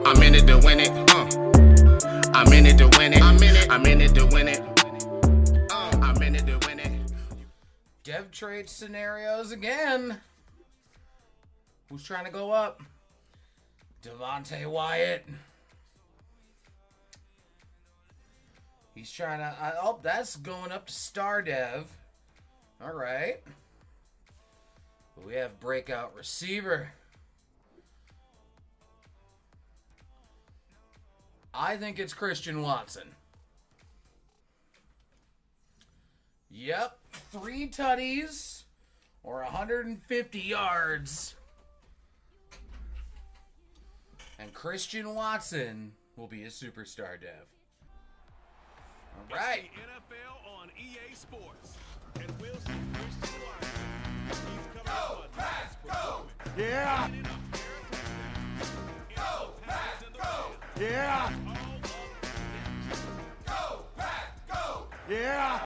I'm in it to win it. I'm in it to win it. I'm in it to win it. I'm in it to win it. Dev trade scenarios again. Who's trying to go up? Devontae Wyatt. He's trying to... oh, that's going up to Star Dev. All right. We have breakout receiver. I think it's Christian Watson. Yep. 3 tutties or 150 yards. And Christian Watson will be a superstar, Dev. All right. It's the NFL on EA Sports. And we'll see Christian Watson. He's coming Go, Pack, go! Yeah! Go, Pack, go! Yeah! Go, Pack, go! Yeah!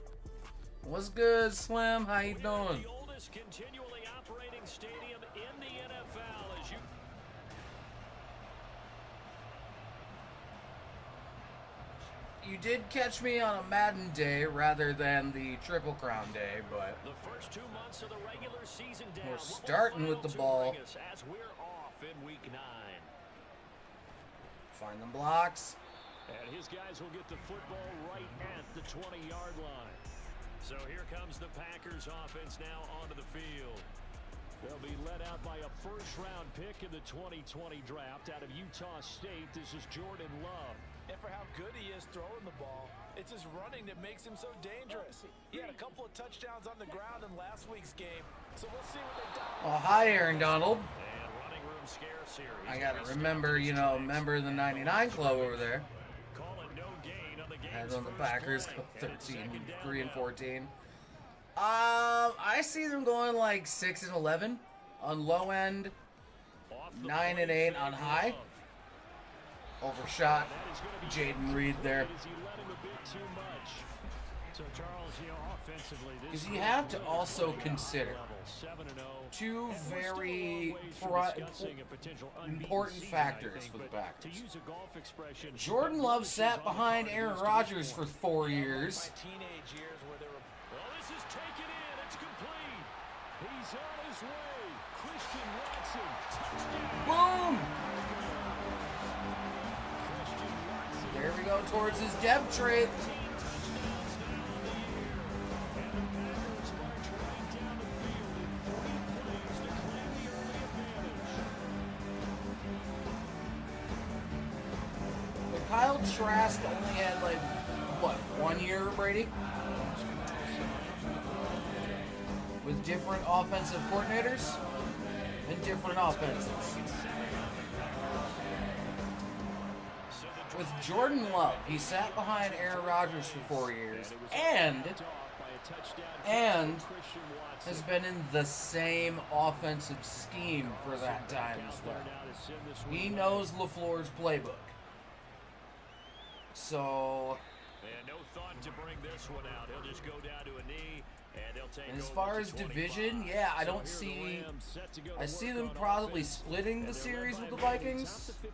What's good, Slim? How you doing? The oldest continually operating stadium in the NFL as you You did catch me on a Madden day rather than the Triple Crown day, but the first 2 months of the regular season down. we're starting with the ball. As we're off in week 9. Find them blocks. And his guys will get the football right at the 20-yard line. So here comes the Packers offense now onto the field. They'll be led out by a first-round pick in the 2020 draft out of Utah State. This is Jordan Love. And for how good he is throwing the ball, it's his running that makes him so dangerous. He had a couple of touchdowns on the ground in last week's game, so we'll see what they've done. Oh, hi, Aaron Donald. And running room scare series. I gotta remember, member of the 99 Club over there. Calling no gain on the game's Has on the first Packers, play. 13, 3 and 14. I see them going like 6 and 11 on low end, Off the 9 and play 8 on fake high. Love. Overshot That is gonna be Jaden Reed there. Is he let him a bit too much? So Charles, offensively, this Because you have to also consider level, 7-0. two And we're still a very long ways from discussing a potential unbeaten important season, factors I think, for the but Packers. To use a golf expression, Jordan Love sat behind Aaron Rodgers for 4 years. My teenage years where they were Well, this is taken in. It's complete. He's on his way. Christian Watson, touchdown. Boom! Christian Watson. There we go towards his depth trade. But Kyle Trask only had like, what, 1 year, Brady? With different offensive coordinators and different offenses. With Jordan Love, he sat behind Aaron Rodgers for 4 years and has been in the same offensive scheme for that time as well. He knows LaFleur's playbook. So, And no thought to bring this one out. He'll just go down to a knee, and they'll take and as over far to as 25. division, yeah, I So don't here see. the Rams set to go to I see work them on probably offense. splitting And the they're series led with the by Manning, Vikings topped the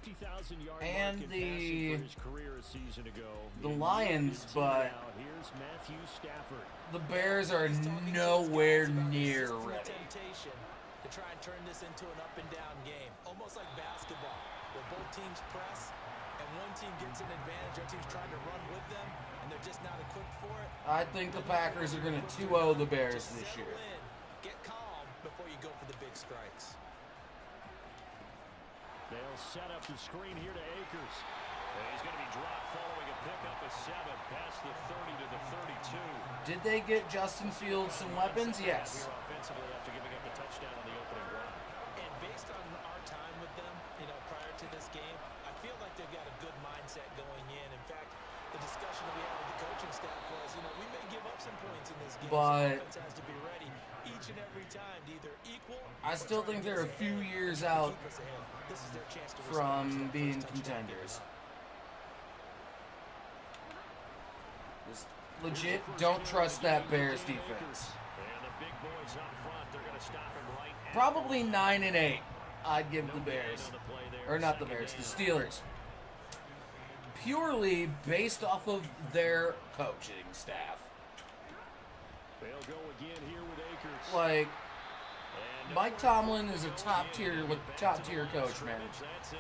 50,000-yard and mark in passing the for his career a season ago. the In Lions, 15 but now, here's Matthew Stafford. the Bears are nowhere near ready. temptation to try and turn this into an up and down game, almost like basketball, where both teams press and one team gets an advantage, the other team's trying to run with them, and they're just not equipped for it. I think the Packers are going to 2-0 the Bears Just this settle year. in, get calm before you go for the big strikes. They'll set up the screen here to Akers. And he's going to be dropped following a pickup of 7 past the 30 to the 32. Did they get Justin Fields some weapons? Yes. Here offensively after giving up the touchdown on the opening drive. And based on our time with them, prior to this game, I feel like they've got a good mindset going in. In fact, the discussion that we had with the coaching staff was, we may give up some points in this game. But so the offense has to be ready each and every time to either equal. I still think they're a few years out Keep us ahead. This is their chance to from being contenders. Just legit, don't trust that Bears defense. And the big boys up front, they're going to stop him right at Probably 9 and 8. I'd give the Bears, or not the Bears, the Steelers. purely based off of their coaching staff. They'll go again here with Akers. Like, Mike Tomlin is a top tier coach, man. That's it.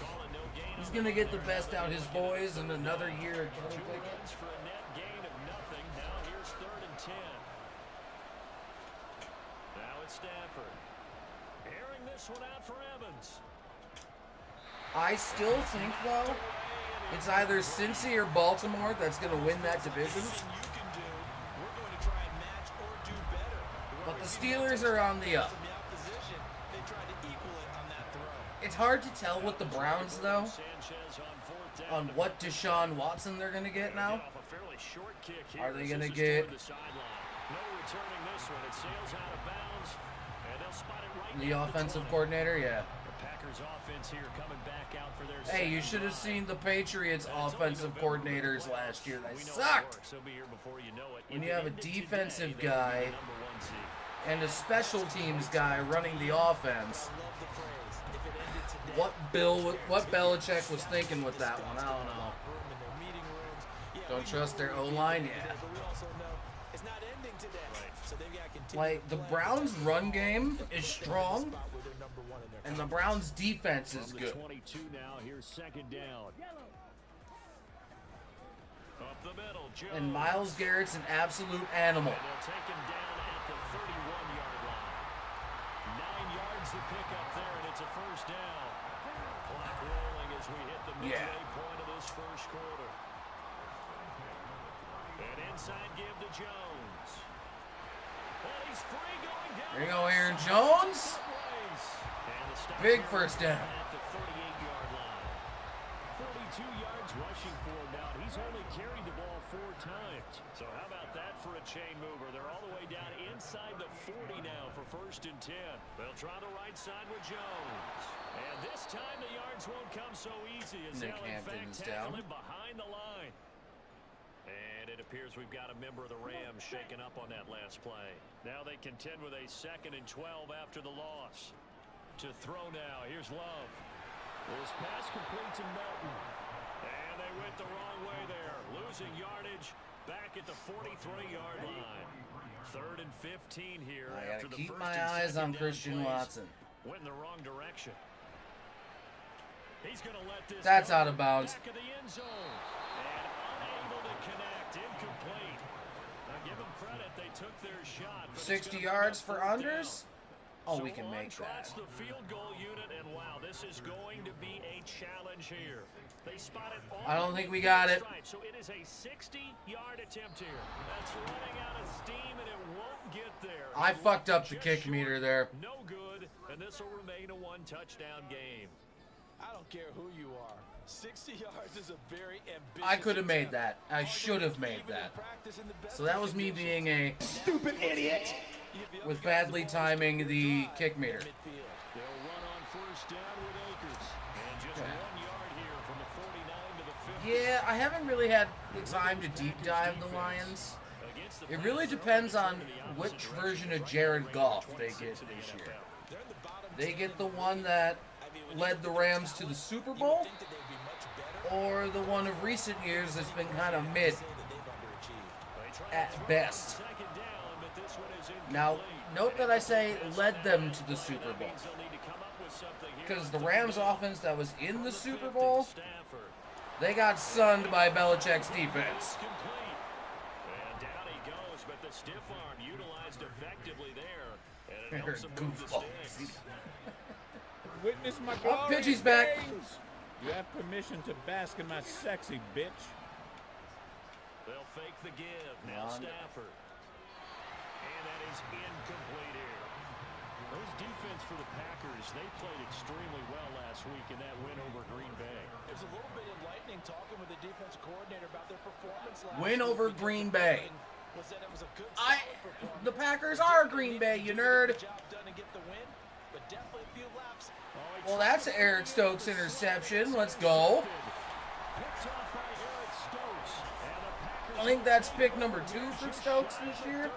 Calling no gain He's on gonna the get the play. best out his boys in another year of Kenny 2 Pickett. runs for a net gain of nothing. Now here's 3rd and 10. Now it's Stafford. Airing this one out for Evans. I still think, though, it's either Cincy or Baltimore that's gonna win that division. You can do. We're going to try and match or do better. But the Steelers are on the up. From the opposition, they tried to equal it on that throw. It's hard to tell with the Browns, though, Sanchez on 4th down. on what Deshaun Watson they're gonna get now. Off a fairly short kick here. Are they This gonna is get- toward the sideline. No returning this one. It sails out of bounds, and they'll spot it right The down offensive 20. coordinator, yeah. The Packers offense here coming back out for their Hey, you second should have drive. seen the Patriots offensive coordinators last year. They We know it sucked. works. They'll be here before you know it. When If you it have a ended today, defensive they would be guy the #1 seed. and a special teams guy running the offense. I love the phrase. If it ended today, What Belichick was thinking with that one, I don't know. in their meeting rooms. Yeah, Don't we trust know their it ended O-line today, yet. But we also know it's not ending today. So they've got to continue Like, to the play. Browns' run game is strong, Spot where they're number one in their and the Browns' defense is From the good. 22 now, here's 2nd down. Up the middle, Jones. And Myles Garrett's an absolute animal. And they'll take him down at the 31-yard line. 9 yards to pick up there, and it's a 1st down. Clock rolling as we hit the midway point of this 1st quarter. And inside give to Jones. And he's free going down. There you go, Aaron Jones. And the stop Big here 1st down. at the 38-yard line. 42 yards rushing for him now. He's only carried the ball 4 times. So how about that for a chain mover? They're all the way down inside the 40 now for 1st and 10. They'll try the right side with Jones. And this time the yards won't come so easy as Nick they'll in Hampton fact is tackle down. him behind the line. And it appears we've got a member of the Rams shaken up on that last play. Now they contend with a 2nd and 12 after the loss. To throw now, here's Love. This pass complete to Melton. And they went the wrong way there. Losing yardage back at the 43-yard line. 3rd and 15 here I after gotta the keep 1st my and eyes 2nd on down Christian plays. Watson. Went in the wrong direction. He's gonna let this That's go. out of bounds. Back of the end zone. And unable to connect. Incomplete. Now give them credit. They took their shot. but it's 60 gonna be yards a for 4th unders? down. Oh, So we can on make trots that. the field goal unit, and wow, this is going to be a challenge here. They spot it on I don't the think we got it. stripe, so it is a 60-yard attempt here. That's running out of steam, and it won't get there. I He fucked up left the just kick short. meter there. No good, and this will remain a 1-touchdown game. I don't care who you are. 60 yards is a very ambitious I could have made attempt. that. I should have made Even in that. practice in the best So that was me conditions, being a Stupid idiot. with badly timing the kick meter. midfield. They'll run on 1st down with Akers. And just 1 yard here from the 49 to the 50. Yeah, I haven't really had the time to deep dive the Lions. Against the It really Pats, depends they're on in the opposite which direction. version of Right Jared now, Goff they 26 get in the this year. NFL. They're in the bottom They 10 get the in one league. that I mean, when you led look the at their Rams to the talent, Super you would Bowl, think that they'd be much better. or the one of recent years that's been kind of mid Say that they've underachieved. They try to at throw it best. 2nd down, but this one is Now, incomplete. note that I say led them to the Super That Bowl. means they'll need to come up with something here Because at the the Rams 50. offense that was in the Super 50, Bowl, Stafford. they got sunned by Belichick's defense. Complete. And down he goes, but the stiff arm utilized effectively there. And it They're helps him move the goofballs. sticks. Witness my Oh, glory. Pidgey's back. days. You have permission to bask in my sexy bitch. They'll fake the give. Now On. Stafford. And that is incomplete here. Those defense for the Packers, they played extremely well last week in that win over Green Bay. It was a little bit enlightening talking with the defense coordinator about their performance last Win week over because Green the Bay. feeling was that it was a good, I, solid performance. the Packers are Green Bay, you nerd. Get the job done and get the win, but definitely a few laps. Well, that's Eric Stokes' interception. Let's go. Picked off by Eric Stokes. And the Packers I think that's pick number 2 for Stokes this year.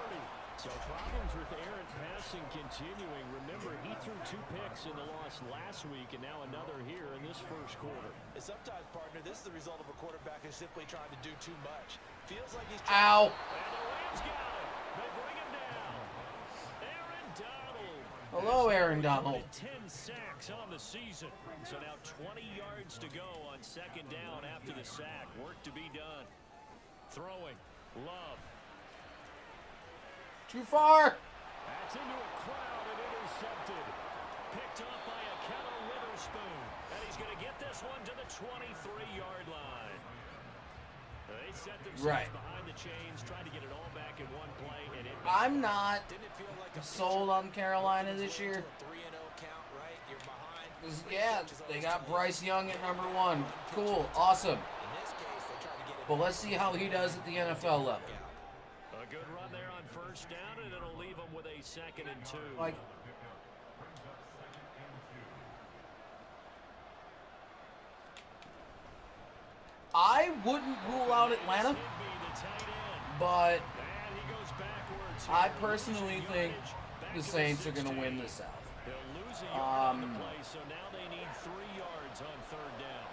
So problems with errant pass blessing continuing. Remember, he threw 2 picks in the loss last week, and now another here in this first quarter. Sometimes, partner, this is the result of a quarterback who's simply trying to do too much. Feels like he's Ow. And the Rams got it. They bring him down. Aaron Donald. Hello, Aaron Donald. 10 sacks on the season. So now 20 yards to go on second down after the sack. Work to be done. Throwing. Love. Too far. That's into a crowd and intercepted. Picked off by a Kettle Witherspoon. And he's going to get this one to the 23-yard line. They set themselves behind the chains, trying to get it all back in one play. And I'm not sold on Carolina this year. 3-0 count, right? You're behind. Yeah, they got Bryce Young at number 1. Cool, awesome. In this case, they tried to get it. But let's see how he does at the NFL level. a good run there on first down, and it'll leave them with a 2nd and 2. Like, I wouldn't rule out Atlanta, but I personally think the Saints are going to win the South. So now they need 3 yards on third down.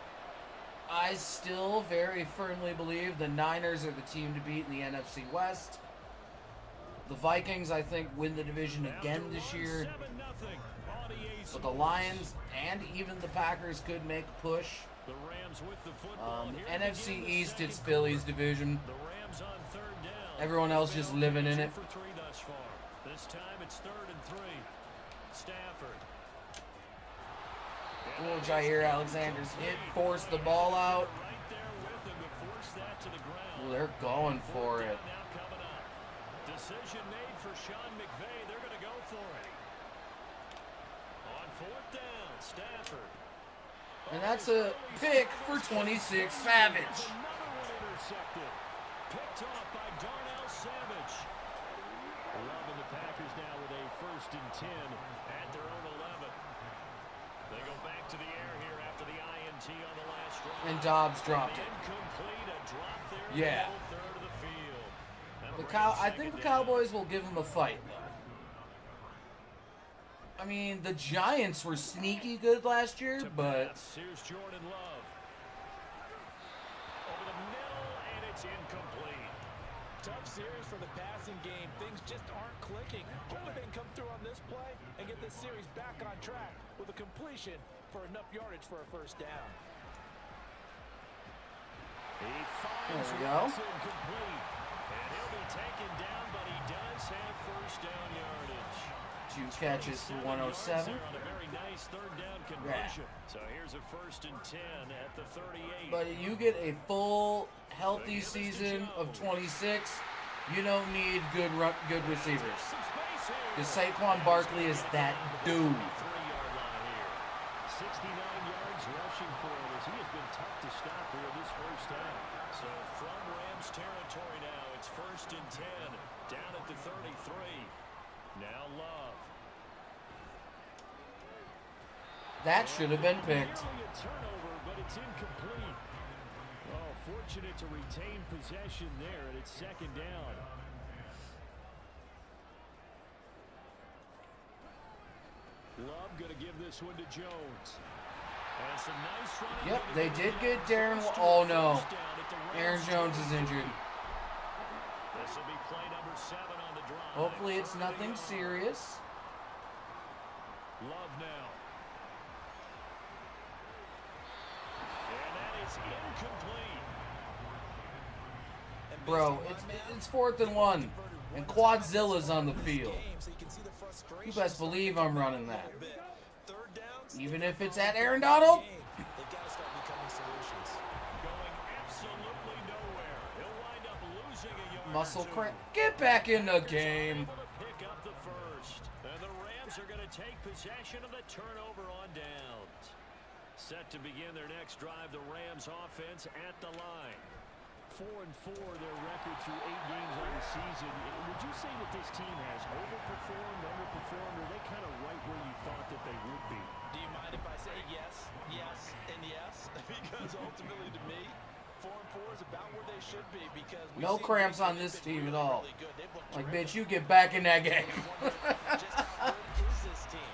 I still very firmly believe the Niners are the team to beat in the NFC West. The Vikings, I think, win the division again this year. But the Lions and even the Packers could make a push. The Rams with the football. NFC East, it's Philly's division. The Rams on third down. Everyone else just living in it. For 3 thus far. This time it's 3rd and 3. Stafford. Little Jair Alexander's hit, forced the ball out. Right there with him to force that to the ground. Well, they're going for it. Now coming up. Decision made for Sean McVay. They're going to go for it. On 4th down, Stafford. And that's a pick for 26 Savage. Another one intercepted. Picked off by Darnell Savage. Love and the Packers now with a 1st and 10 at their own 11. They go back to the air here after the INT on the last drive. And Dobbs dropped it. Incomplete, a drop there Yeah. in the third of the field. I think the Cowboys will give them a fight, though. I mean, the Giants were sneaky good last year, but Here's Jordan Love. Over the middle, and it's incomplete. Tough series for the passing game. Things just aren't clicking. Hopefully they can come through on this play and get this series back on track with a completion for enough yardage for a first down. He finds There we go. Watson complete. And he'll be taken down, but he does have first down yardage. 2 catches for 107. On a very nice third down conversion. So here's a 1st and 10 at the 38. But you get a full, healthy season of 26, you don't need good receivers. Some space here. Because Saquon Barkley is that dude. 3-yard line here. 69 yards rushing for him as he has been tough to stop here this first half. So from Rams territory now, it's 1st and 10 down at the 33. Now Love. That should have been picked. Nearly a turnover, but it's incomplete. Oh, fortunate to retain possession there, and it's 2nd down. Love going to give this one to Jones. And some nice running. Yep, they did get Darren. Oh no, Aaron Jones is injured. This will be play number 7 on the drive. Hopefully it's nothing serious. Love now. And that is incomplete. Bro, it's 4th and 1, and Quadzilla's on the field. You best believe I'm running that. Even if it's at Aaron Donald. They've got to start becoming solutions. Going absolutely nowhere. He'll wind up losing a yard. Muscle or 2. cramp. Get back in the game. Able to pick up the first. And the Rams are going to take possession of the turnover on downs. Set to begin their next drive, the Rams offense at the line. 4-4 their record through 8 games on the season. Would you say that this team has overperformed, underperformed, or are they kind of right where you thought that they would be? Do you mind if I say yes, yes, and yes? Because ultimately to me, 4-4 is about where they should be because we've No seen cramps them on this they've been team at really, all. really good. They've looked Like, terrific. bitch, you get back in that game. Just how good is this team?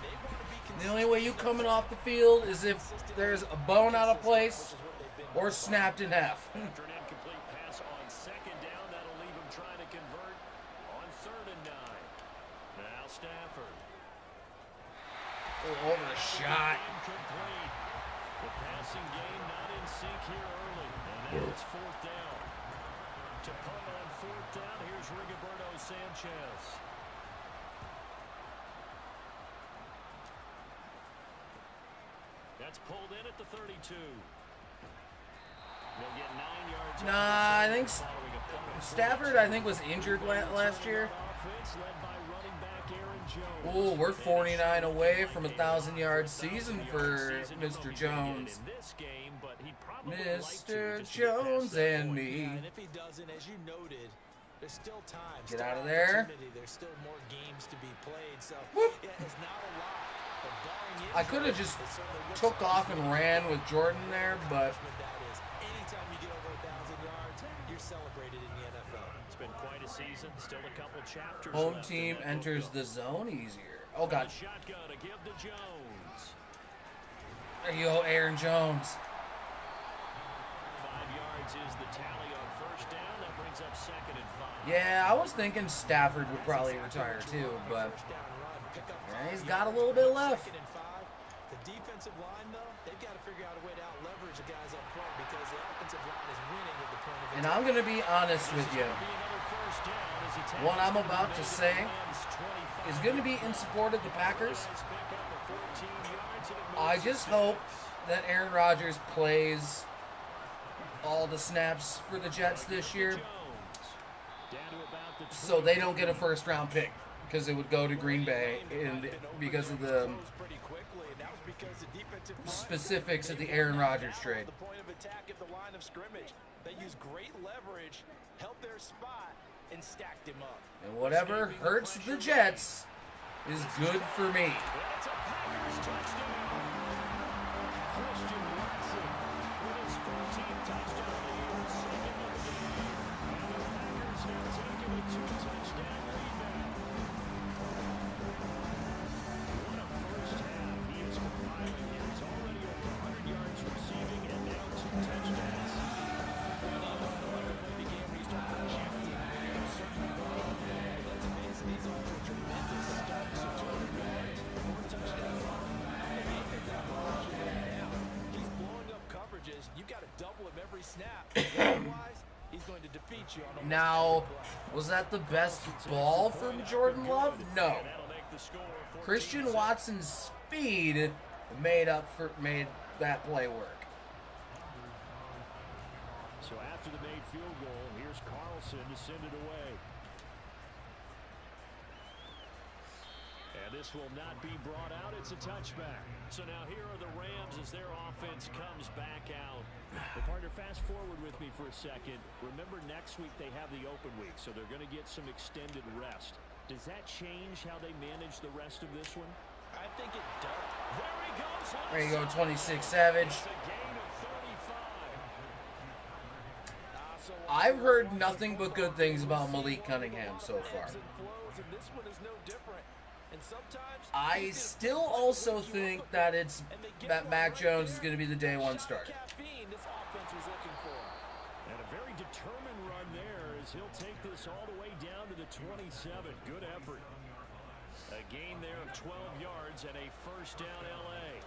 They want to be The only way you coming off the field is if there's a bone out of place or snapped in half. After an incomplete pass on second down, that'll leave him trying to convert on 3rd and 9. Now Stafford. Over the shot. Incomplete. The passing game not in sync here early. And now it's 4th down. To punt on 4th down, here's Rigoberto Sanchez. That's pulled in at the 32. They'll get 9 yards. Nah, I think Stafford, I think, was injured last year. Offense led by running back Aaron Jones. Oh, we're 49 away from a 1,000-yard season for Mr. Jones. In this game, but he'd probably like to Mr. just get past Jones that and point. me. And if he doesn't, as you noted, there's still time. Get still out of there. opportunity. There's still more games to be played. So, Whoop. yeah, it's not a lot. But barring I could have injury, just it certainly looks took like off and ran with Jordan there, but that is. Anytime you get over 1,000 yards, you're celebrated in the NFL. It's been quite a season. Still a couple chapters home left team in that enters book. the zone easier. Oh, God. The shotgun to give to Jones. There you go, Aaron Jones. 5 yards is the tally on 1st down. That brings up 2nd and 5. Yeah, I was thinking Stafford would probably retire too, but yeah, he's got a little bit left. 2nd and 5. The defensive line, though, they've got to figure out a way to out-leverage the guys up front because the offensive line is winning at the point of And I'm going to be honest with you. Be another 1st down as he What I'm tackles about to the say Rams 25. is going to be in support of the Packers. Let's pick up a 14 yards and it I moves just to hope 6. that Aaron Rodgers plays all the snaps for the Jets this year Jones down to about the so they don't get a first-round pick because it would go to Green Bay because of the pretty quickly, and that was because the defensive line specifics of the Aaron Rodgers trade. the point of attack at the line of scrimmage. They used great leverage, held their spot, and stacked him up. And whatever hurts the Jets is good for me. It's a Packers touchdown. Christian Watson with his 14th touchdown of the year. Second of the game. And the Packers now taking a 2-touchdown lead now. What a first half he is compiling here. He's already over 100 yards receiving and now 2 touchdowns. They began restarting chanting. Let's face it, he's off to a tremendous start. So 200 yards, 4 touchdowns. He's blowing up coverages. You got to double him every snap. Otherwise, he's going to defeat you on almost Now, every play. was that the best ball from Jordan Love? No. And that'll make the score 14-7. Christian Watson's speed made that play work. So after the made field goal, here's Carlson to send it away. And this will not be brought out. It's a touchback. So now here are the Rams as their offense comes back out. Well, partner, fast forward with me for a second. Remember, next week they have the open week, so they're going to get some extended rest. Does that change how they manage the rest of this one? I think it does. There he goes. There you go, 26 Savage. It's a gain of 35. I've heard nothing but good things about Malik Cunningham so far. I still also think that Mac Jones is going to be the day one starter. And a very determined run there as he'll take this all the way down to the 27. Good effort. A gain there of 12 yards and a first down LA.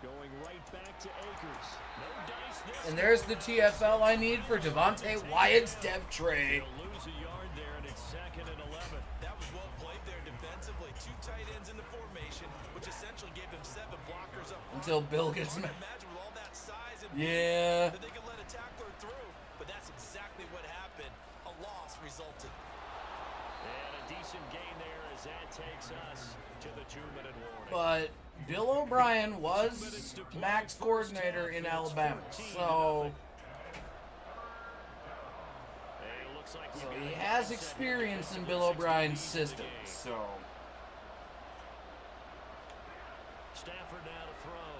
Going right back to Akers. No dice this And there's the TFL I need for Devontae Wyatt's depth trade. They'll lose a yard there, and it's 2nd and 11. That was well played there defensively. 2 tight ends in the formation, which essentially gave them 7 blockers up front. Until Bill gets Hard to imagine with all that size and Yeah. that they could let a tackler through, but that's exactly what happened. A loss resulted. And a decent gain there as that takes us to the 2-minute warning. But Bill O'Brien was Mac's coordinator in Alabama, so Hey, looks like we got he a has guy experience set in to Bill the O'Brien's 16 system. game. So Stafford now to throw.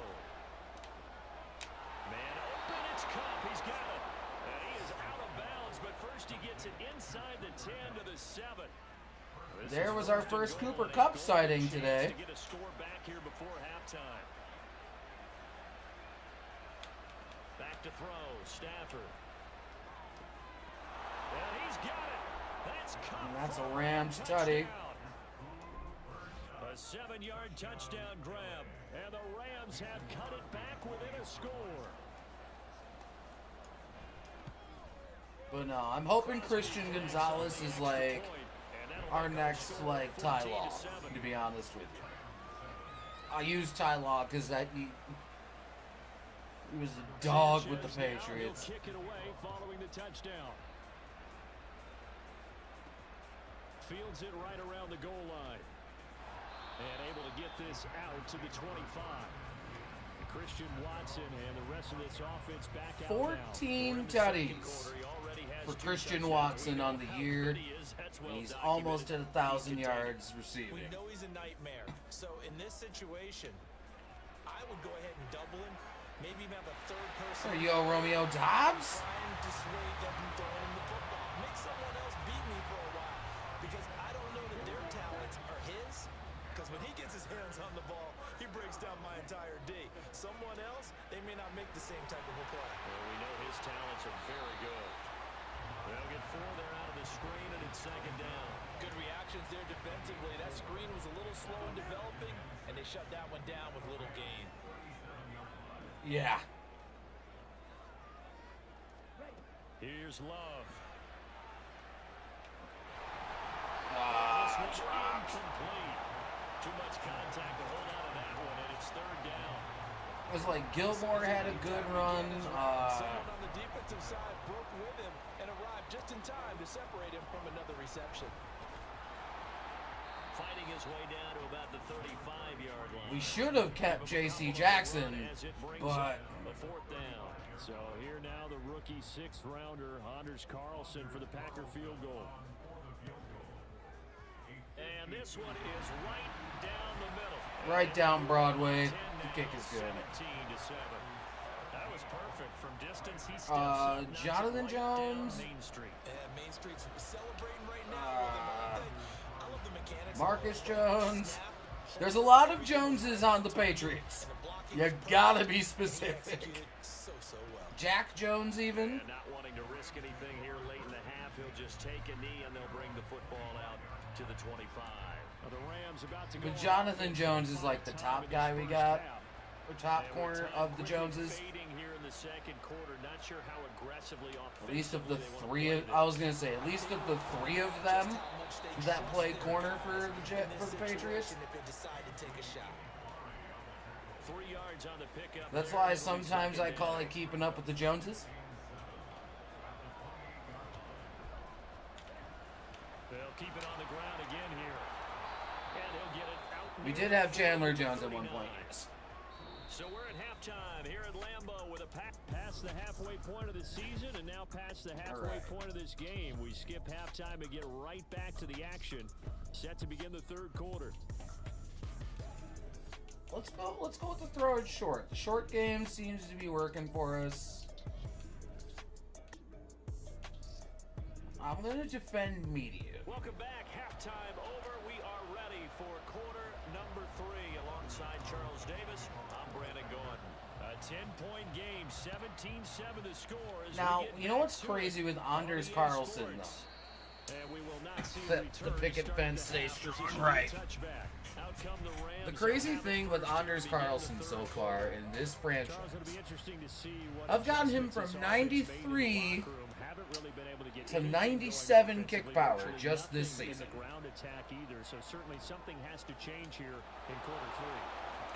Man open, it's Cup. He's got it. And he is out of bounds, but first he gets it inside the 10 to the 7. There was our first Cooper Kupp sighting today. To get a score back here before halftime. Back to throw, Stafford. And he's got it. That's Kupp. And that's a Rams tutty. A 7-yard touchdown grab, and the Rams have cut it back within a score. But no, I'm hoping Christian Gonzalez is like our next like Ty Law, to be honest with you. I use Ty Law because he was a dog with the Patriots. Kick it away following the touchdown. Fields it right around the goal line. And able to get this out to the 25. Christian Watson and the rest of this offense back out 14 tutties for Christian Watson on the year. He's almost at 1,000 yards receiving. We know he's a nightmare. So in this situation, I would go ahead and double him. Maybe even have a third person. There you go, Romeo Dobbs. Trying to dissuade them from throwing him the football. Make someone else beat me for a while. Because I don't know that their talents are his. Because when he gets his hands on the ball, he breaks down my entire D. Someone else, they may not make the same type of a play. Well, we know his talents are very good. They'll get 4 there out of the screen, and it's second down. Good reactions there defensively. That screen was a little slow in developing, and they shut that one down with little gain. Yeah. Here's Love. Incomplete. Too much contact to hold on to that one, and it's third down. It was like Gilmore had a good run. Someone on the defensive side broke with him and arrived just in time to separate him from another reception. Fighting his way down to about the 35-yard line. We should have kept J.C. Jackson, but a fourth down. So here now the rookie 6th rounder, Anders Carlson, for the Packer field goal. And this one is right down the middle. right down Broadway. The kick is good. 17-7. That was perfect from distance. He steps up, knocks it Jonathan right Jones. down Main Street. Yeah, Main Street's celebrating right now. I love the mechanics. Marcus Jones. There's a lot of Joneses on the Patriots. You gotta be specific. So well. Jack Jones even. And not wanting to risk anything here late in the half, he'll just take a knee and they'll bring the football out to the 25. Now the Rams about to go. But Jonathan Jones is like the top guy we got. Or top corner of the Joneses. Here in the second quarter, not sure how aggressively At least of the three of, I was gonna say, at least of the three of them that play corner for the Patriots. 3 yards on the pickup. That's why sometimes I call it keeping up with the Joneses. They'll keep it on the ground again here. And he'll get it out. We did have Chandler Jones at one point, yes. So we're at halftime here at Lambeau with a past the halfway point of the season and now past the halfway point of this game. We skip halftime and get right back to the action. Set to begin the third quarter. Let's go with the throw it short. The short game seems to be working for us. I'm gonna defend media. Welcome back. Halftime over. We are ready for quarter number 3 alongside Charles Davis. I'm Brandon Gordon. A 10-point game, 17-7 to score. Now, you know what's crazy with Anders Carlson, though? And we will not see The picket fence stays strong. Right. The crazy thing with Anders Carlson so far in this franchise, I've gotten him from 93 to 97 kick power just this season. So certainly something has to change here in quarter 3.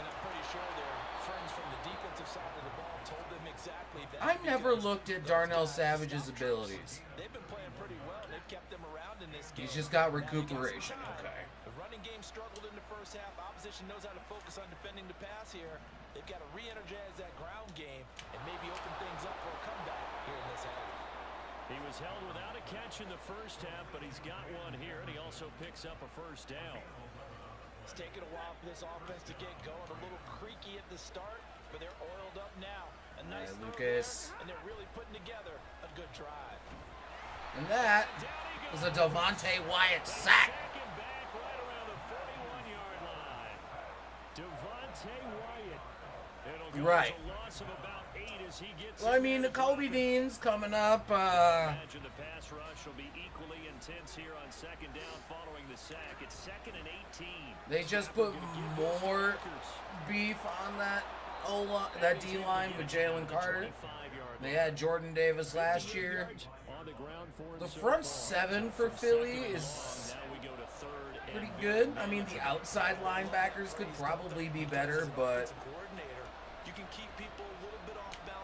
And I'm pretty sure their friends from the defensive side of the ball told them exactly that. I never looked at Darnell Savage's abilities. They've been playing pretty well. They've kept them around in this game. He's just got recuperation. Okay. The running game struggled in the first half. Opposition knows how to focus on defending the pass here. They've got to re-energize that ground game and maybe open things up for a comeback here in this half. He was held without a catch in the first half, but he's got one here, and he also picks up a first down. It's taken a while for this offense to get going. A little creaky at the start, but they're oiled up now. A nice throw Lucas. there, and they're really putting together a good drive. And that is a Devontae Wyatt sack. Second back right around the 41-yard line. Devontae Wyatt. It'll go Right. as a loss of about 8 as he gets. Well, I mean, the Kobe Dean's coming up. Imagine the pass rush will be equally intense here on second down following the sack. It's 2nd and 18. They just put more beef on that that D-line with Jalen Carter. They had Jordan Davis last year. The front seven for Philly is pretty good. I mean, the outside linebackers could probably be better, but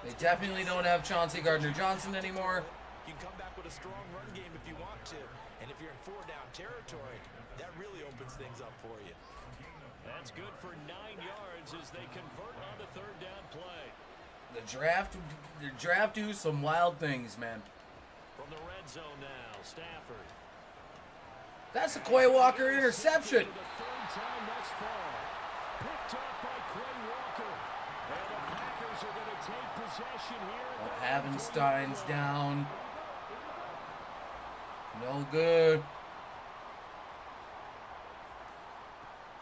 they definitely don't have Chauncey Gardner-Johnson anymore. You can come back with a strong run game if you want to. And if you're in 4-down territory, that really opens things up for you. That's good for 9 yards as they convert on the 3rd down play. The draft do some wild things, man. From the red zone now, Stafford. That's a Quay Walker interception. For the 3rd time thus far. Picked up by Quay Walker. And the Packers are going to take possession here. Havenstein's down. No good.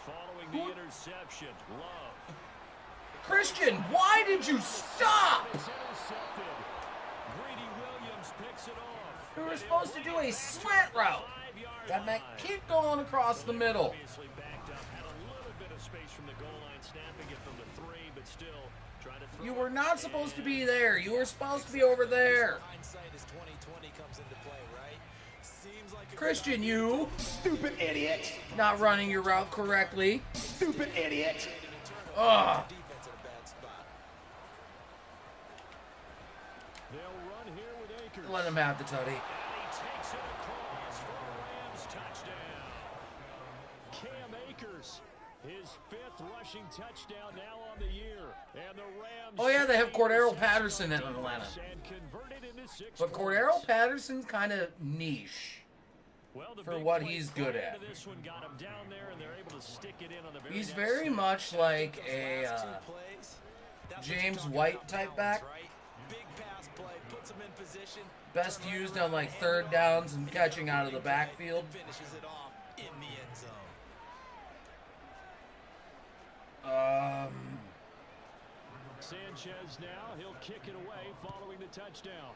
Following the interception, Love. Christian, why did you stop? It's intercepted. Greedy Williams picks it off. We were supposed to do a slant route. Got that kick going across the middle. Obviously backed up, had a little bit of space from the goal line, snapping it from the 3, but still trying to throw. You were not supposed to be there. You were supposed to be over there. Hindsight is 20/20 comes into play, right? Seems like a Christian, you Stupid idiot! not running your route correctly. Stupid idiot! Ugh. defense in a bad spot. They'll run here with Akers. Let him have the tutty. And he takes it across for a Rams touchdown. Cam Akers, his 5th rushing touchdown now on the year. And the Rams. Oh, yeah, they have Cordero Patterson in Atlanta. And converted into 6 But Cordero Patterson's kind of niche. Well, the for big what play he's prior good to at. This one got him down there, and they're able to stick it in on the He's next very snap. much like a Last 2 plays, that's what you're James talking White about type balance, back. right? Big pass play, puts him in position. Best turn used around, on like hand 3rd off, downs and and catching out of the big play, backfield. Finishes it off in the end zone. Sanchez now, he'll kick it away following the touchdown.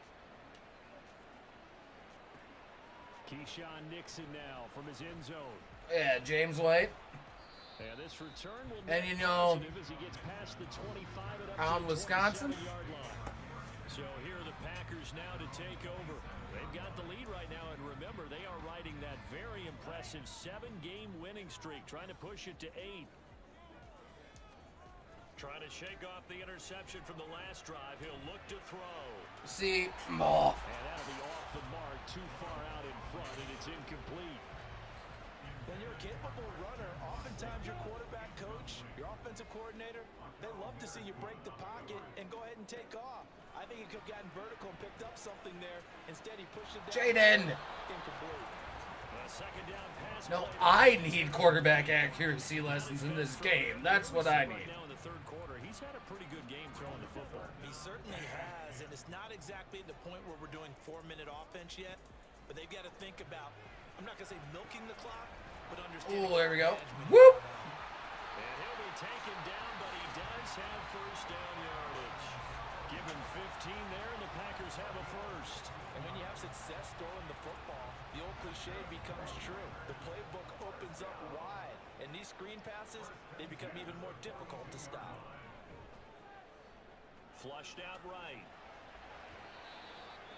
Keyshawn Nixon now from his end zone. Yeah, James White. And this return will And be you know, positive as he gets past the 25 and up out to in the Wisconsin. 27-yard line. So here are the Packers now to take over. They've got the lead right now, and remember, they are riding that very impressive 7-game winning streak, trying to push it to 8. Trying to shake off the interception from the last drive. He'll look to throw. See, And that'll be off the mark, too far out in front, and it's incomplete. When you're a capable runner, oftentimes your quarterback coach, your offensive coordinator, they love to see you break the pocket and go ahead and take off. I think he could have gotten vertical and picked up something there. Instead, he pushed it down. Jaden. Incomplete. A second down pass No, play. I need quarterback accuracy lessons in this game. That's what I Right need. now in the 3rd quarter, he's had a pretty good game throwing the football. He certainly has, and it's not exactly the point where we're doing 4-minute offense yet, but they've got to think about, I'm not going to say milking the clock, but understanding. Oh, there we go. management. Whoop. And he'll be taken down, but he does have 1st down yardage. Given 15 there, and the Packers have a 1st. And when you have success throwing the football, the old cliche becomes true. The playbook opens up wide, and these screen passes, they become even more difficult to stop. Flushed out right.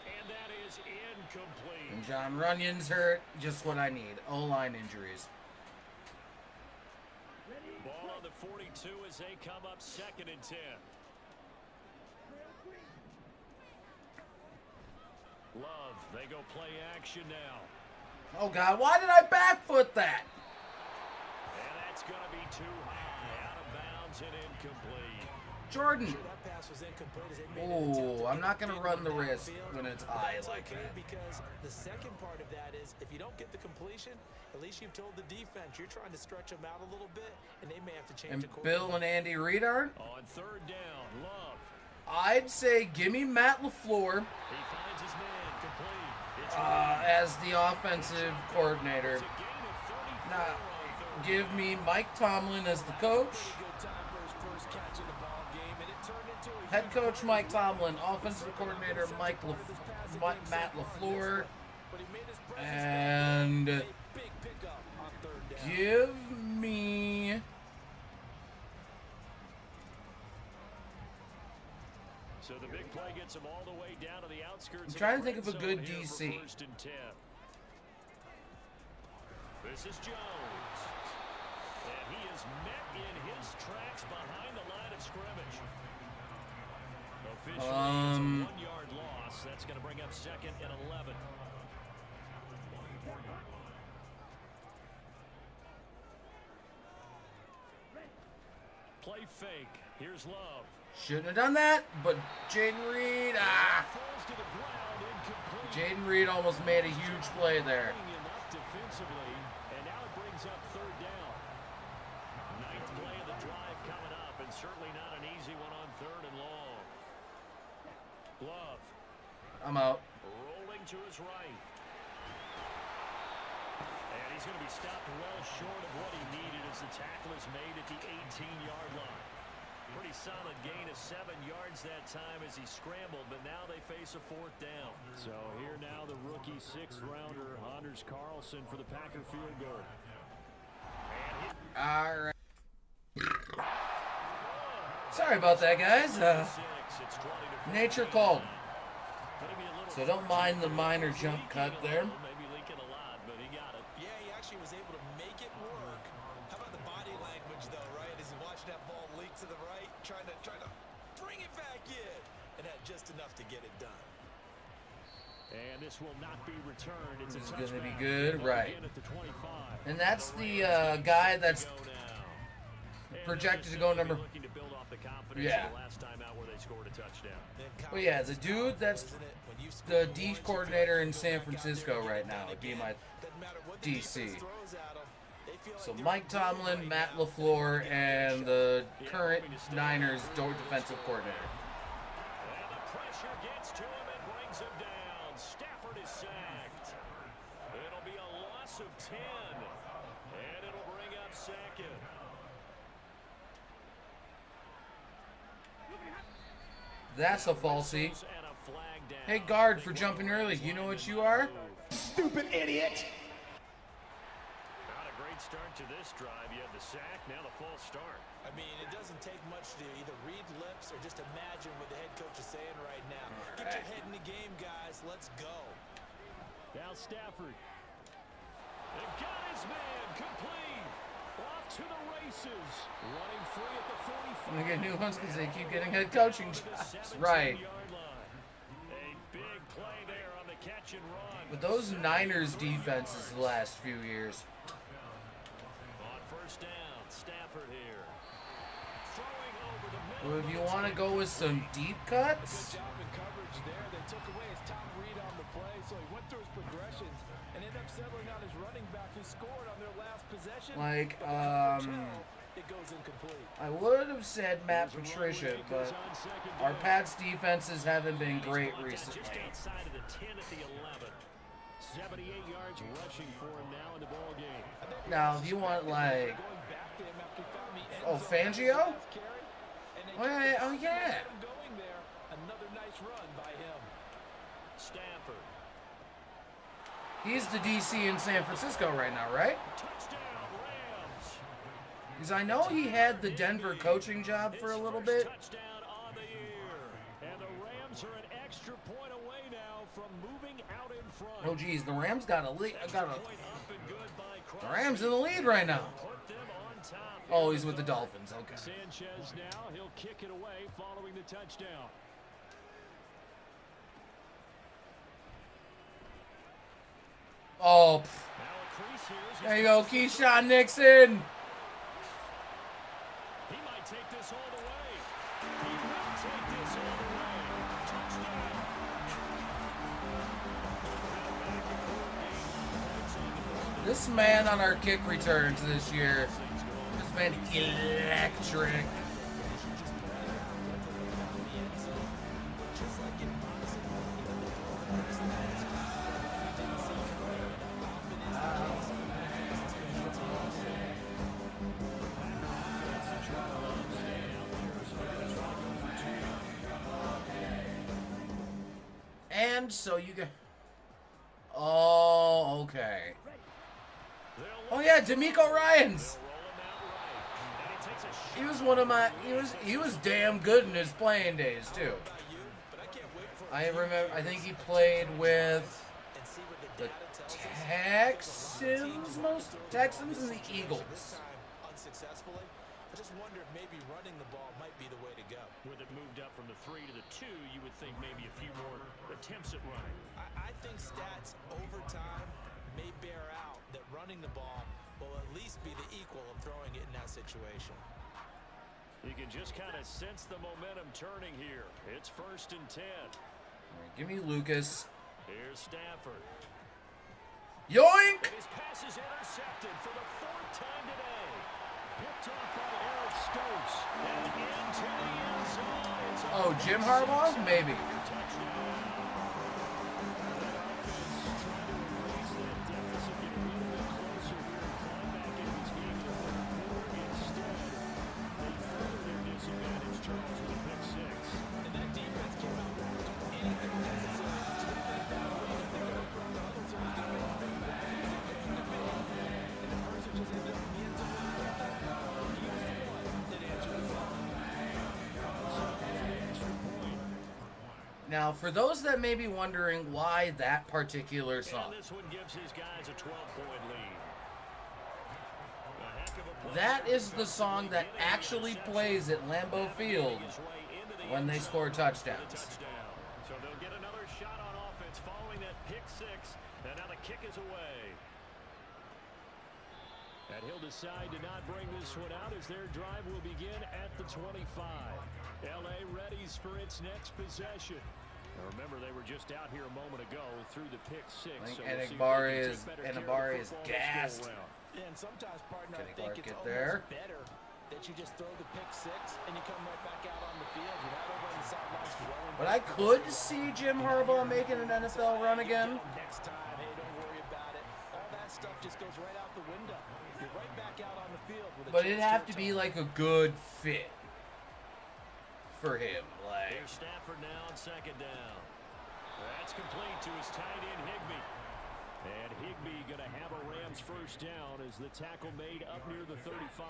And that is incomplete. And John Runyon's hurt. Just what I need. O-line injuries. Ball on the 42 as they come up 2nd and 10. Love, they go play action now. Oh, God. Why did I back foot that? And that's going to be too high, out of bounds and incomplete. Jordan. That pass was incomplete as they made an attempt Oh, to I'm get not going to big run the downfield, risk when it's but high that's like okay that. because the second part of that is if you don't get the completion, at least you've told the defense you're trying to stretch them out a little bit, and they may have to change And the course. Bill and Andy Reid are? On third down, Love. I'd say give me Matt LaFleur He finds his man complete. It's as the offensive coordinator. a gain of 34 Now, on third. give me Mike Tomlin as the coach. Good time for his first catch of the ball game, and it turned into a Head coach Mike Tomlin, offensive coordinator Matt LaFleur, but he made his presence and a big pickup on third down. give me So the big play gets him all the way down to the outskirts. I'm trying of to the think of a red good zone here for DC. 1st and 10. This is Jones. And he is met in his tracks behind the line of scrimmage. Officially, it's a 1-yard loss. That's going to bring up 2nd and 11. Play fake. Here's Love. shouldn't have done that, but Jaden Reed, Falls to the ground, incomplete. Jaden Reed almost made a huge play there. Bringing him up defensively, and now it brings up third down. 9th play of the drive coming up, and certainly not an easy one on 3rd and long. Love I'm out. rolling to his right. And he's going to be stopped well short of what he needed as the tackle is made at the 18-yard line. Pretty solid gain of 7 yards that time as he scrambled, but now they face a 4th down. So here now the rookie 6th-rounder, Anders Carlson, for the Packer field goal. All right. Sorry about that, guys. It's 20 to Nature called. Gonna be a little So don't mind the minor jump cut there. maybe leaking a lot, but he got it. Yeah, he actually was able to make it work. How about the body language, though, right? As he watched that ball leak to the right, trying to bring it back in, and had just enough to get it done. And this will not be returned. It's This is a gonna be touchback. good, Ball right. again at the 25. And that's the guy that's Go now. And projected to they're go certainly number. looking to build off the confidence Yeah. of the last time out where they scored a touchdown. Well, yeah, the dude that's the D coordinator in San Francisco right now would be my DC. So Mike Tomlin, Matt LaFleur, and the current Niners defensive coordinator. And the pressure gets to him and brings him down. Stafford is sacked. It'll be a loss of 10. And it'll bring up 2nd. That's a falsie. And a flag down. Hey, guard, for jumping early. You know what you are? Stupid idiot. Not a great start to this drive. You had the sack, now the false start. I mean, it doesn't take much to either read lips or just imagine what the head coach is saying right now. Get your head in the game, guys. Let's go. Now Stafford. And got his man complete. Off to the races. Running free at the 45. I'm gonna get new ones because they keep getting head coaching To the jobs. Right. 17-yard line. A big play there on the catch and run. But those Niners defenses the last few years. On 1st down, Stafford here. Throwing over the middle. Well, if you want to go with some deep cuts, Job in coverage there. They took away his top read on the play, so he went through his progressions and ended up settling on his running back who scored on their last possession. like, It goes incomplete. I would have said Matt Patricia, but our Pats defenses haven't been great recently. Just outside of the 10 at the 11. 78 yards rushing for him now in the ball game. Now, if you want like, Going back to him after he found the end oh, zone Fangio? last carry, and they Oh yeah. kept him going there. Another nice run by him. Stafford. He's the DC in San Francisco right now, right? Touchdown, Rams. Because I know he had the Denver coaching job for a little bit. Touchdown on the year. And the Rams are an extra point away now from moving out in front. Oh geez, the Rams got a lead. Point up and good by The Crosby. Rams in the lead right now. Put them on top. Oh, he's with the Dolphins. Okay. Sanchez now, he'll kick it away following the touchdown. Oh, pff. Now a crease here. There you go, Keyshawn Nixon. He might might take this all the way. He will take this all the way. Touchdown. This man on our kick returns this year has been electric. And so you get. Oh, okay. Oh yeah, D'Amico Ryans. He was one of my. He was damn good in his playing days too. I remember. I think he played with the Texans, Texans and the Eagles. Unsuccessfully. I just wonder if maybe running the ball might be the way to go. With it moved up from the 3 to the 2, you would think maybe a few more attempts at running. I think stats over time may bear out that running the ball will at least be the equal of throwing it in that situation. You can just kind of sense the momentum turning here. It's 1st and 10. Right, give me Lucas. Here's Stafford. Yoink! And his pass is intercepted for the 4th time today. Picked off by Eric Stokes. And into the end zone. It's Oh, Jim Harbaugh? Maybe. Now, for those that may be wondering why that particular song, And this one gives his guys a 12-point lead. A heck of a play. that is the song that actually plays at Lambeau Field when they score touchdowns. Touchdown. So they'll get another shot on offense following that pick 6. And now the kick is away. And he'll decide to not bring this one out as their drive will begin at the 25. L.A. readies for its next possession. Now remember, they were just out here a moment ago through the pick 6. I think so we'll see if they can take better care Enabari of is the football this gassed. go-around. Yeah, and sometimes, partner, Kenny I think Clark it's get almost there. better that you just throw the pick 6 and you come right back out on the field. You're not over on the sidelines dwelling. But I could see Jim Harbaugh making an NFL run again. Next time, hey, don't worry about it. All that stuff just goes right out the window. You're right back out on the field with a But it'd chance have to be return. like a good fit for him. Like, Here's Stafford now on 2nd down. That's complete to his tight end, Higbee. And Higbee going to have a Rams 1st down as the tackle made up near the 35.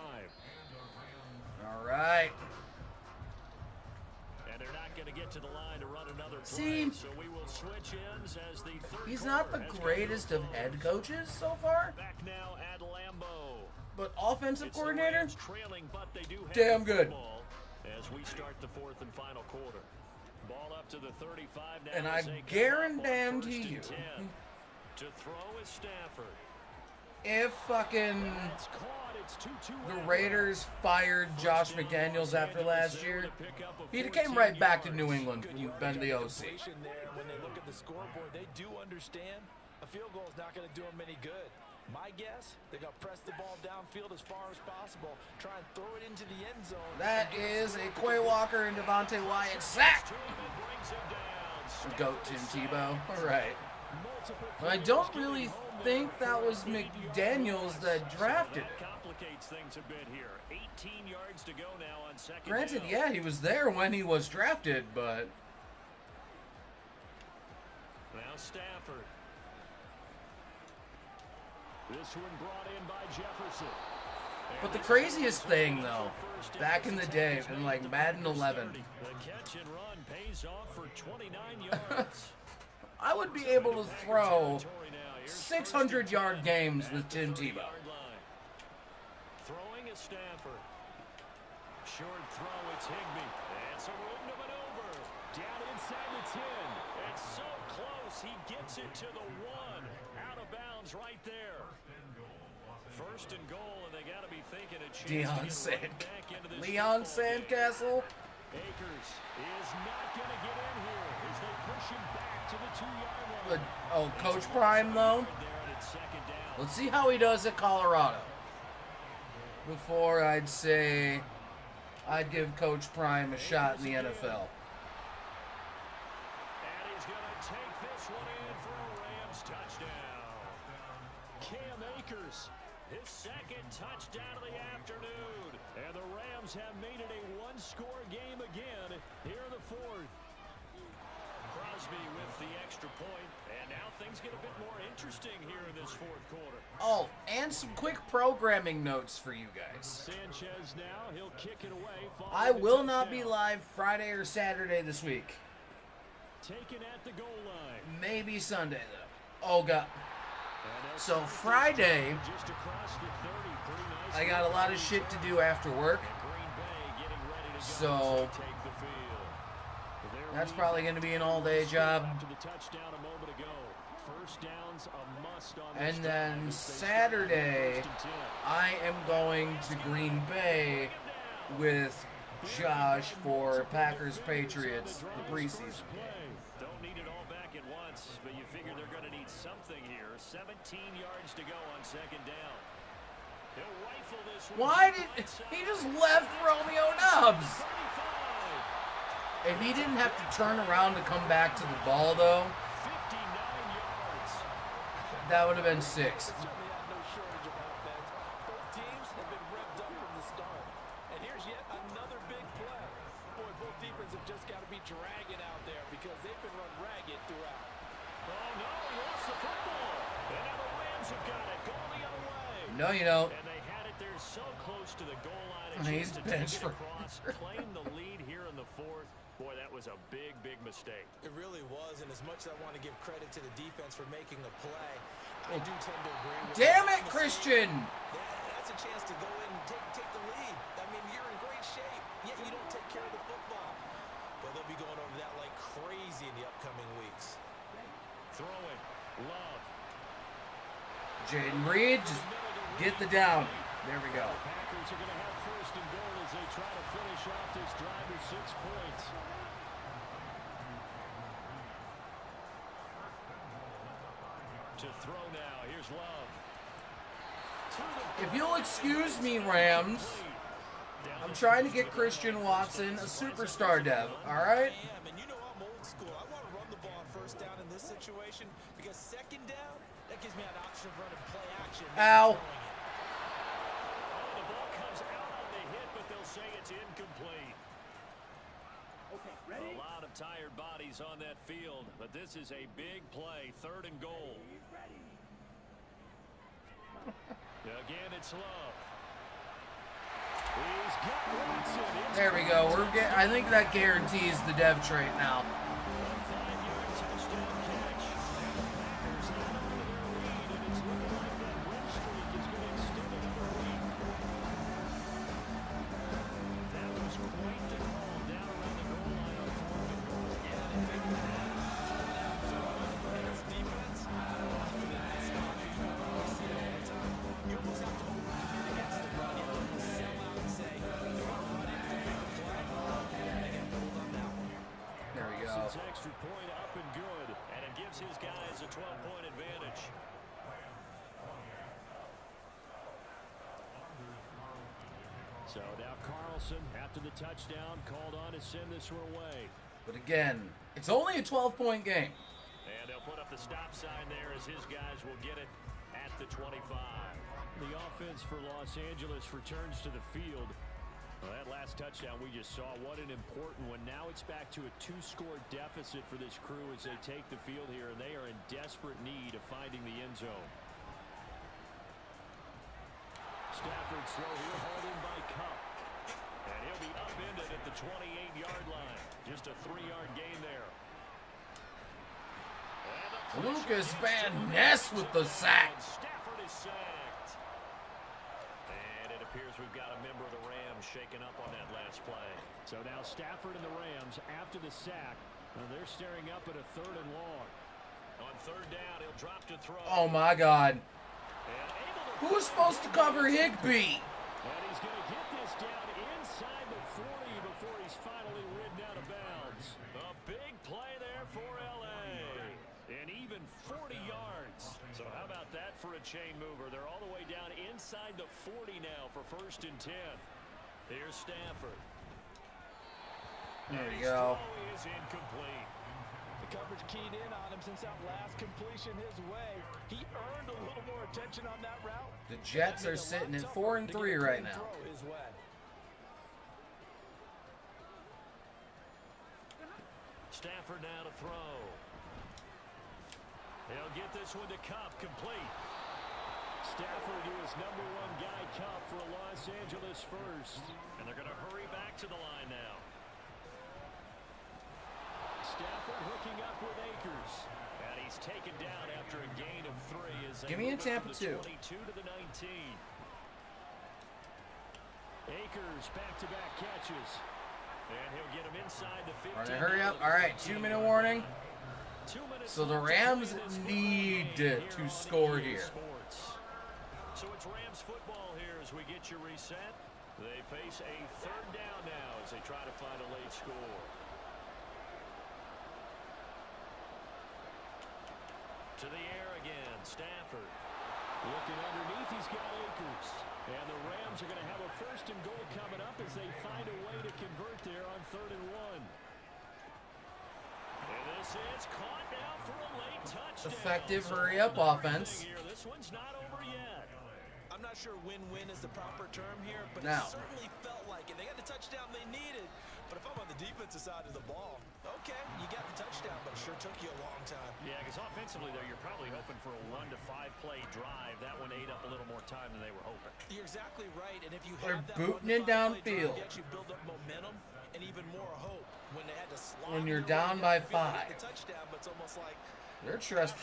all right. And they're not going to get to the line to run another play. See, So we will switch ends as the third He's not the quarter has greatest gone. of head coaches so far, Back now at Lambeau. but offensive It's the coordinator, Rams trailing, but they do have damn the good. football as we start the 4th and final quarter. Ball up to the 35 now. And as I they come up on guarantee 1st you, and 10. To throw is Stafford. if fucking It's caught. It's 2-2 the Rams. Raiders fired Josh First down, McDaniels Los after Angeles last able year, to pick up a he'd came 14 right back to yards. New England Good when yardage been the on OC. completion there. When they look at the scoreboard, they do understand a field goal is not going to do them any good. My guess, they're going to press the ball downfield as far as possible, try and throw it into the end zone. That is a Quay Walker and Devontae Wyatt sack. Brings him down. Goat Tim Tebow. All right. Multiple But I don't really think that was McDaniels that drafted That him. complicates things a bit here. 18 yards to go now on 2nd Granted, down. yeah, he was there when he was drafted, but Now Stafford. This one brought in by Jefferson. But the craziest thing, though, back in the day, in like Madden 11, The catch and run pays off for 29 yards. I would be able to throw 600-yard games with Tim Tebow. Throwing is Stafford. Short throw, it's Higbee. It's a room to maneuver. Down inside the 10. It's so close, he gets it to the 1. Out of bounds right there. First and goal, and they got to be thinking a chance Deion to get right back into this Leon football game. Sandcastle. Akers is not going to get in here as they push him back to the 2-yard line. Oh, Coach Prime, though. Let's see how he does at Colorado. Before I'd say I'd give Coach Prime a shot in the NFL. And he's going to take this one in for a Rams touchdown. Cam Akers, his second touchdown of the afternoon. And the Rams have made it a one-score game again here in the fourth. Crosby with the extra point, and now things get a bit more interesting here in this fourth quarter. Oh, and some quick programming notes for you guys. Sanchez now, he'll kick it away. I will not be live Friday or Saturday this week. Taken at the goal line. Maybe Sunday, though. Oh, God. So Friday, Just across the 30, pretty nice. I got a lot of shit to do after work. Green Bay getting ready to go So as they take the field. that's probably going to be an all-day job. After the touchdown a moment ago. First downs a must on this And drive then as they Saturday, start first and 10. I am going to Green Bay with Josh for Packers-Patriots, the preseason game. Don't need it all back at once, but you figure they're going to need something here. 17 yards to go on second down. He'll rifle this one. Why did he just left Romeo Doubs? 35. If he didn't have to turn around to come back to the ball, though, 59 yards. that would have been 6. Certainly have no shortage of offense. Both teams have been revved up from the start. And here's yet another big play. Boy, both defenses have just got to be dragging out there because they've been run ragged throughout. Oh, no, he lost the football. And now the Rams have got it. Going the other way. No, you don't. And they had it there so close to the goal line. He's to benched take for- it across, claim the lead here in the fourth. Boy, that was a big, big mistake. It really was, and as much as I want to give credit to the defense for making the play, I do tend to agree with Damn that. it, Christian! That's a chance to go in and take the lead. I mean, you're in great shape, yet you don't take care of the football. But they'll be going over that like crazy in the upcoming weeks. Throwing. Love. Jaden Reed, just get the down. There we go. Packers are going to have first and goal as they try to finish off this drive with 6 points. To throw now. Here's Love. If you'll excuse me, Rams, I'm trying to get Christian Watson a superstar dev, all right? I am, and you know I'm old school. I want to run the ball on first down in this situation because second down, that gives me an option of running play action. Ow. The ball comes out on the hit, but they'll say it's incomplete. A lot of tired bodies on that field, but this is a big play. Third and goal. Again, it's Love. He's got Watson. There we go. I think that guarantees the dev trait now. A 5-yard touchdown catch. Packers not under their lead, and it's looking like that win streak is going to extend another week. That was quite the call down around the goal line on 4th and goal. Yeah, they figured it out. It's defense. That's not we see it all the time. You almost have to overcommit against the run. You have to sell out and say, "We're running to make a play," and they get pulled on that one. There we go. It's extra point up and good, and it gives his guys a 12-point advantage. So now Carlson, after the touchdown, called on to send this one away. But again, it's only a 12-point game. And they'll put up the stop sign there as his guys will get it at the 25. The offense for Los Angeles returns to the field. Well, that last touchdown we just saw, what an important one. Now it's back to a 2-score deficit for this crew as they take the field here, and they are in desperate need of finding the end zone. Stafford's throw here, hauled in by Cup. And he'll be upended at the 28-yard line. Just a 3-yard gain there. Lucas Van Ness with the sack. Stafford is sacked. And it appears we've got a member of the Rams shaken up on that last play. So now Stafford and the Rams, after the sack, they're staring up at a 3rd and long. On 3rd down, he'll drop to throw. Oh, my God. And able to Who was supposed to cover Higbee? And he's going to get this down inside the 40 before he's finally ridden out of bounds. A big play there for L.A. And even 40 yards. So how about that for a chain mover? They're all the way down inside the 40 now for 1st and 10. Here's Stafford. There we go. Throw is incomplete. The coverage keyed in on him since that last completion his way. He earned a little more attention on that route. The Jets are sitting at 4-3 right now. Throw his way. Stafford now to throw. He'll get this one to Cup, complete. Stafford, who is number 1 guy, Cup for Los Angeles first. And they're going to hurry back to the line now. Stafford hooking up with Akers. And he's taken down after a gain of 3. As Give me a Tampa 2. 22 to the 19. Akers back-to-back catches. And he'll get him inside the 15. All right, hurry up. All right, 2-minute warning. 2 minutes So the left to Rams play this need football game to here on score EA here. Sports. So it's Rams football here as we get your reset. They face a 3rd down now as they try to find a late score. To the air again, Stafford. Looking underneath, he's got Akers. And the Rams are going to have a 1st and goal coming up as they find a way to convert there on 3rd and 1. And this is caught now for a late touchdown. Effective hurry-up offense. This one's not over yet. I'm not sure win-win is the proper term here, but Now. it certainly felt like it. They got the touchdown they needed. But if I'm on the defensive side of the ball, okay, you got the touchdown, but it sure took you a long time. Yeah, because offensively, though, you're probably hoping for a 1 to 5 play drive. That one ate up a little more time than they were hoping. You're exactly right, and if you They're have that booting it 1 to 5 play downfield. drive, you actually build up momentum and even more hope when they had to slog When you're their way down by downfield to 5. get the touchdown, but it's almost like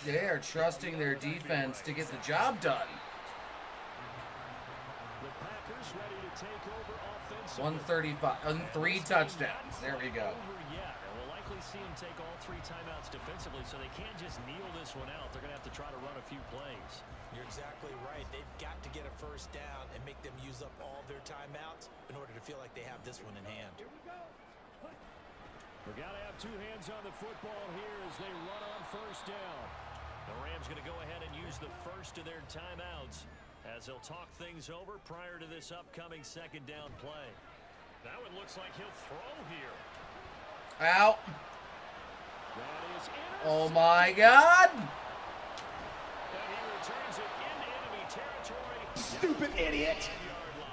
They are trusting their defense to get the job done. The Packers ready to take over offensively. 135 and 3 touchdowns. There we go. Over yet, and we'll likely see him take all 3 timeouts defensively, so they can't just kneel this one out. They're going to have to try to run a few plays. you're exactly right. They've got to get a 1st down and make them use up all their timeouts in order to feel like they have this one in hand. We've got to have 2 hands on the football here as they run on 1st down. The Rams going to go ahead and use the first of their timeouts as they'll talk things over prior to this upcoming 2nd down play. That one looks like he'll throw here. Out. That is Oh my God. And he returns it into enemy territory. Stupid idiot!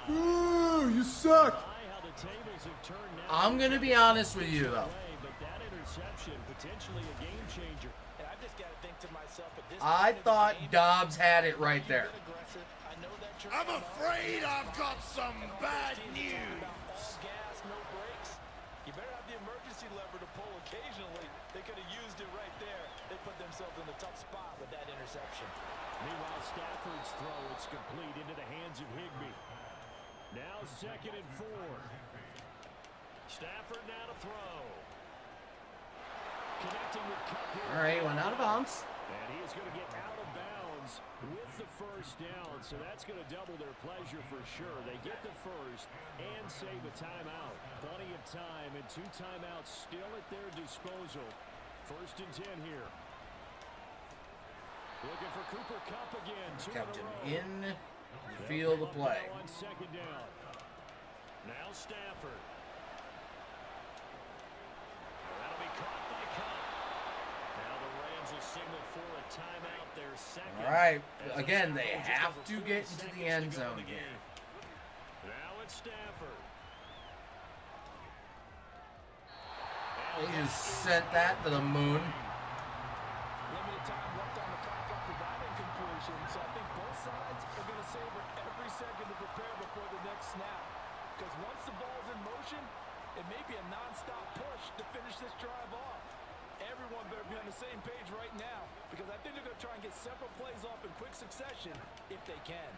Ooh, you suck! How the tables have turned now. I'm going to be honest with you, though. But that interception, potentially a game changer. And I've just got to think to myself at this I point in the thought game, Dobbs had it right you there. get aggressive. I know that you're I'm on afraid offense. I've got some And all bad those teams are talking news. about all gas, no brakes. You better have the emergency lever to pull occasionally. They could have used it right there. They put themselves in a tough spot with that interception. Meanwhile, Stafford's throw, it's complete into the hands of Higbee. Now 2nd and 4. Stafford now to throw. Connecting with Cup here. All right, went out of bounds. And he is going to get out of bounds with the 1st down. So that's going to double their pleasure for sure. They get the 1st and save a timeout. Plenty of time and 2 timeouts still at their disposal. 1st and 10 here. Looking for Cooper Kupp again. 2 Kept in him a row. in the field of play. On 2nd down. Now Stafford. That'll be caught by Kupp. Now the Rams will signal for a timeout. Their 2nd. All right. As Again, the they Rams have over to 40 get into the seconds end to go in zone the here. game. Now it's Stafford. They just sent that to the moon. Limited time left on the clock after that incompletion. So I think both sides are going to savor every second to prepare before the next snap. Because once the ball's in motion, it may be a non-stop push to finish this drive off. Everyone better be on the same page right now, because I think they're going to try and get several plays off in quick succession if they can.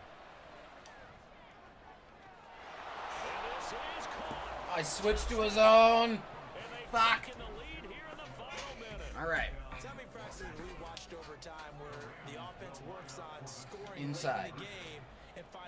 And this is caught. I switched to a zone. And they Fuck. taken the lead here in the final minute. All right. How many practices we watched over time where the offense works on scoring Inside. late in the game,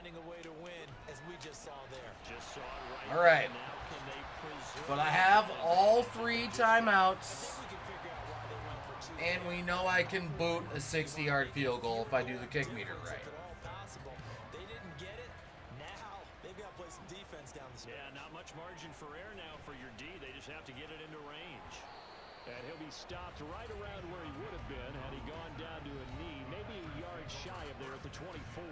finding a way to win, as we just saw there. Just saw it right. All right. Now can they preserve But I have the all 3 timeouts. We can figure out why they went for 2. And we know I can boot a 60-yard field goal if I do the kick meter right. If at all possible. They didn't get it. Now they've got to play some defense down the stretch. Yeah, not much margin for error now for your D. They just have to get it into range. And he'll be stopped right around where he would have been had he gone down to a knee, maybe a yard shy of there at the 24.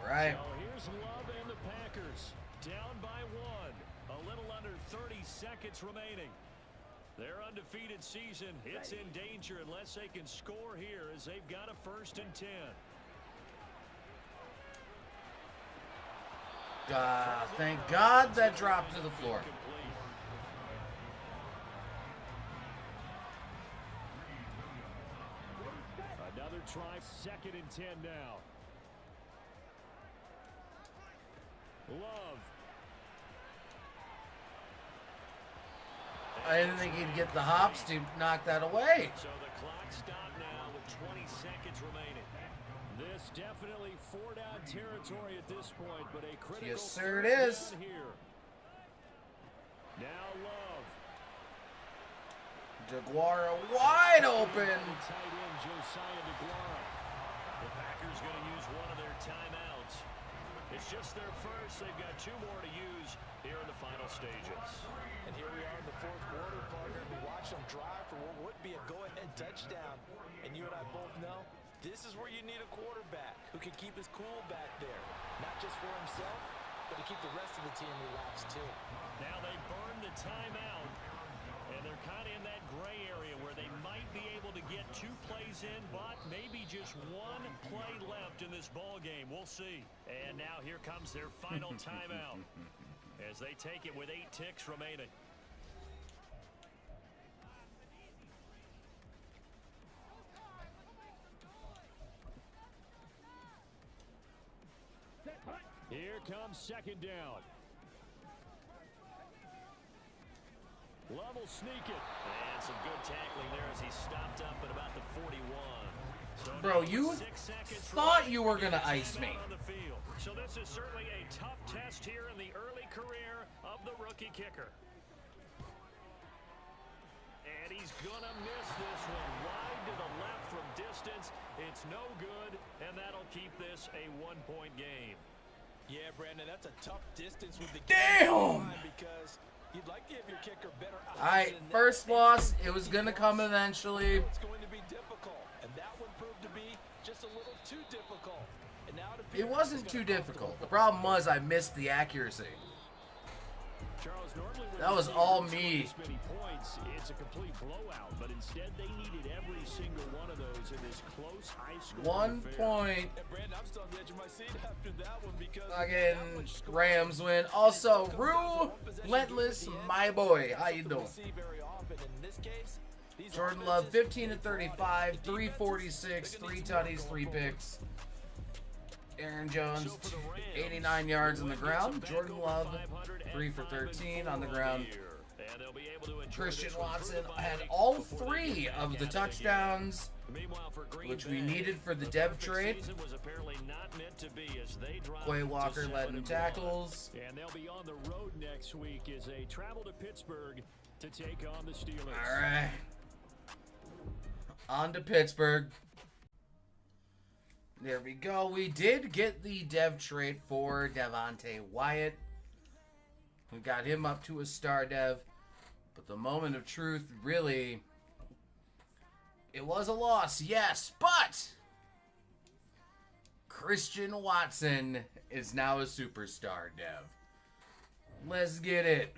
Right. So here's Love and the Packers down by 1. A little under 30 seconds remaining. Their undefeated season, it's in danger unless they can score here as they've got a 1st and 10. Thank God that dropped to the floor. Another try, 2nd and 10 now. Love. I didn't think he'd get the hops to knock that away. So the clock stopped now with 20 seconds remaining. This definitely 4-down territory at this point, but a critical Yes, sir, it 3rd is. down here. Now Love. DeGuara wide open. Tight end Josiah DeGuara. The Packers going to use one of their timeouts. It's just their first. They've got 2 more to use here in the final stages. And here we are in the 4th quarter, partner. We watched them drive for what would be a go-ahead touchdown. And you and I both know this is where you need a quarterback who can keep his cool back there. Not just for himself, but to keep the rest of the team relaxed too. Now they burn the timeout, and they're kind of in that gray area where they might be able to get 2 plays in, but maybe just 1 play left in this ball game. We'll see. And now here comes their final timeout as they take it with 8 ticks remaining. Here comes 2nd down. Love will sneak it. And some good tackling there as he stopped up at about the 41. So Bro, now you 6 seconds thought remaining you were to gonna get ice time me. out on the field. So this is certainly a tough test here in the early career of the rookie kicker. And he's gonna miss this one wide to the left from distance. It's no good, and that'll keep this a 1-point game. Yeah, Brandon, that's a tough distance with the Damn! because you'd like to have your kicker better. All right, first loss. It was going to come eventually. It's going to be difficult, and that one proved to be just a little too difficult. And now It wasn't too difficult. The problem was I missed the accuracy. Charles, normally when That you was see all teams me. score this many points, it's a complete blowout, but instead they needed every single one of those in this close, high-scoring 1 affair. point. And Brandon, I'm still on the edge of my seat after that one because Again, Rams win. Also, Relentless, my boy. How you doing? Jordan Love, 15 to 35, 346, 3 tutties, 3 picks. Aaron Jones, 89 yards on the ground. Jordan Love, 3 for 13 on the ground. Christian Watson had all 3 of the touchdowns, which we needed for the dev trade. Quay Walker led in tackles. And they'll be on the road next week as they travel to Pittsburgh to take on the Steelers. All right. On to Pittsburgh. There we go. We did get the dev trade for Devontae Wyatt. We got him up to a star dev. But the moment of truth, really, it was a loss, yes, but Christian Watson is now a superstar dev. Let's get it.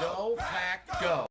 Go, Pack, go.